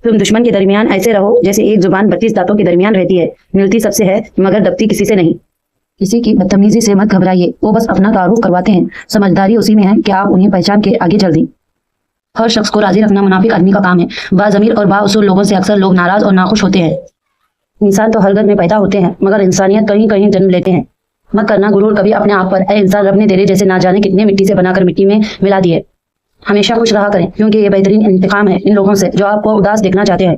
तुम दुश्मन के दरमियान ऐसे रहो जैसे एक जुबान 32 दांतों के दरमियान रहती है, मिलती सबसे है मगर दबती किसी से नहीं। किसी की बदतमीजी से मत घबराइए, वो बस अपना तारुफ करवाते हैं। समझदारी उसी में है कि आप उन्हें पहचान के आगे चल दें। हर शख्स को राजी रखना मुनाफिक आदमी का काम है। बाज़मीर और बाउसूल लोगों से अक्सर लोग नाराज और नाखुश होते हैं। इंसान तो हर घर में पैदा होते हैं मगर इंसानियत कहीं कहीं जन्म लेते हैं। मत करना गुरूर कभी अपने आप पर, ऐ इंसान रब ने तेरे जैसे ना जाने कितने मिट्टी से बनाकर मिट्टी में मिला दिए। हमेशा खुश रहा करें क्योंकि ये बेहतरीन इंतकाम है इन लोगों से जो आपको उदास देखना चाहते हैं।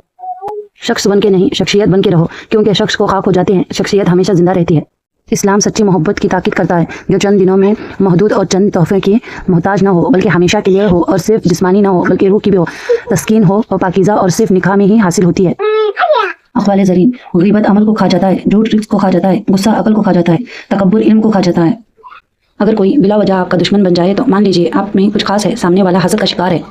शख्स बन के नहीं, शख्सियत बन के रहो, क्योंकि शख्स को खाक हो जाते हैं, शख्सियत हमेशा जिंदा रहती है। इस्लाम सच्ची मोहब्बत की ताकीद करता है जो चंद दिनों में महदूद और चंद तोहफे की मोहताज ना हो, बल्कि हमेशा के लिए हो, और सिर्फ जिस्मानी ना हो बल्कि रूह की भी हो। तस्कीन हो और पाकीज़ा और सिर्फ निकाह में ही हासिल होती है। अखवाले ज़रीन, गीबत अमल को खा जाता है, झूठ रिस्क को खा जाता है, गुस्सा अकल को खा जाता है, तकब्बुर इल्म को खा जाता है। अगर कोई बिला वजह आपका दुश्मन बन जाए तो मान लीजिए आप में कुछ खास है, सामने वाला हसद का शिकार है।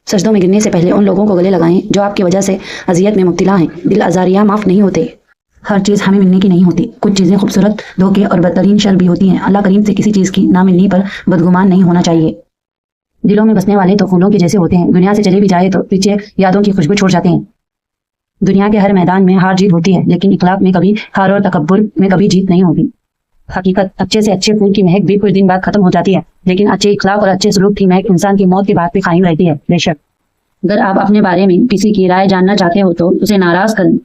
सजदों में गिरने से पहले उन लोगों को गले लगाएं जो आपकी वजह से अजियत में मुब्तला हैं। दिल आज़ारियाँ माफ़ नहीं होते। हर चीज़ हमें मिलने की नहीं होती। कुछ चीज़ें खूबसूरत, धोखे और बदतरीन शर भी होती हैं। अल्लाह करीम से किसी चीज़ की ना मिलने पर बदगुमान नहीं होना चाहिए। दिलों में बसने वाले तो फूलों के जैसे होते हैं, दुनिया से चले भी जाए तो पीछे यादों की खुशबू छोड़ जाते हैं। दुनिया के हर मैदान में हार जीत होती है, लेकिन इखलाक में कभी हार और तकब्बुर में कभी जीत नहीं होती। हकीकत, अच्छे से अच्छे फूल की महक भी कुछ दिन बाद खत्म हो जाती है, लेकिन अच्छे इखलाक और अच्छे सलूक की महक इंसान की मौत के बाद भी कायम रहती है। बेशक अगर आप अपने बारे में किसी की राय जानना चाहते हो तो उसे नाराज करें।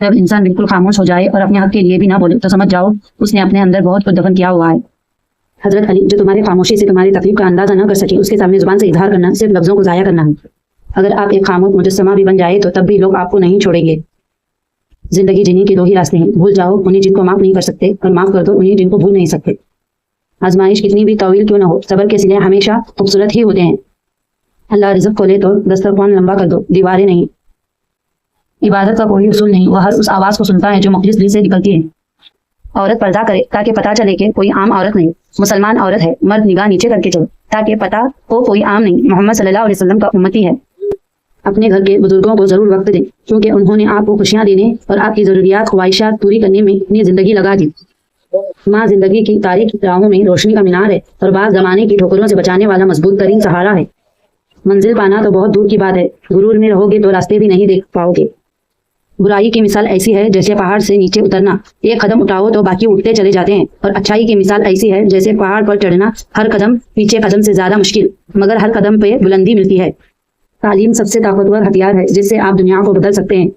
जब इंसान बिल्कुल खामोश हो जाए और अपने हक के लिए भी ना बोले तो समझ जाओ उसने अपने अंदर बहुत कुछ दफन किया हुआ है। हजरत अली, जो तुम्हारी खामोशी से तुम्हारी तकलीफ का अंदाजा न कर सके, उसके सामने जुबान से इजहार करना सिर्फ लफ्जों को ज़ाया करना है। अगर आप एक खामोश मुजस्समा भी बन जाए तो तब भी लोग आपको नहीं छोड़ेंगे। जिंदगी जीने के दो ही रास्ते हैं, भूल जाओ उन्हें जिनको माफ नहीं कर सकते, और माफ कर दो उन्हें जिनको भूल नहीं सकते। आजमाइश कितनी भी तवील क्यों न हो, सबर के सिले हमेशा खूबसूरत ही होते हैं। अल्लाह रिज़्क़ खोले तो दस्तरख्वान लंबा कर दो, दीवारें नहीं। इबादत का कोई उसूल नहीं, वह हर उस आवाज़ को सुनता है जो मुखलिस दिल से निकलती है। औरत पर्दा करे ताकि पता चले कि कोई आम औरत नहीं, मुसलमान औरत है। मर्द निगाह नीचे करके चले ताकि पता हो कोई आम नहीं, मोहम्मद सल्लल्लाहु अलैहि वसल्लम का उम्मती है। अपने घर के बुजुर्गों को जरूर वक्त दें, क्योंकि उन्होंने आपको खुशियां देने और आपकी जरूरियात ख्वाहिशात पूरी करने में अपनी जिंदगी लगा दी। माँ जिंदगी की तारीख राहों में रोशनी का मीनार है और बाद जमाने की ठोकरों से बचाने वाला मजबूत तरीन सहारा है। मंजिल पाना तो बहुत दूर की बात है, गुरूर में रहोगे तो रास्ते भी नहीं देख पाओगे। बुराई की मिसाल ऐसी है जैसे पहाड़ से नीचे उतरना, एक कदम उठाओ तो बाकी उठते चले जाते हैं। और अच्छाई की मिसाल ऐसी है जैसे पहाड़ पर चढ़ना, हर कदम पीछे कदम से ज्यादा मुश्किल, मगर हर कदम पे बुलंदी मिलती है। तालीम सबसे ताकतवर हथियार है जिससे आप दुनिया को बदल सकते हैं।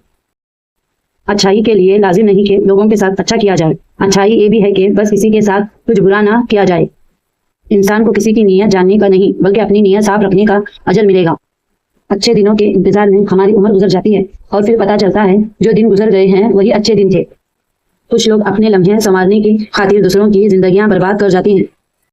अच्छाई के लिए लाजिम नहीं कि लोगों के साथ अच्छा किया जाए, अच्छाई ये भी है कि बस किसी के साथ कुछ बुरा ना किया जाए। इंसान को किसी की नीयत जानने का नहीं बल्कि अपनी नीयत साफ रखने का अजर मिलेगा। अच्छे दिनों के इंतजार में हमारी उम्र गुजर जाती है और फिर पता चलता है जो दिन गुजर गए हैं वही अच्छे दिन थे। कुछ लोग अपने लम्हे संवारने की खातिर दूसरों की जिंदगियां बर्बाद कर जाती हैं।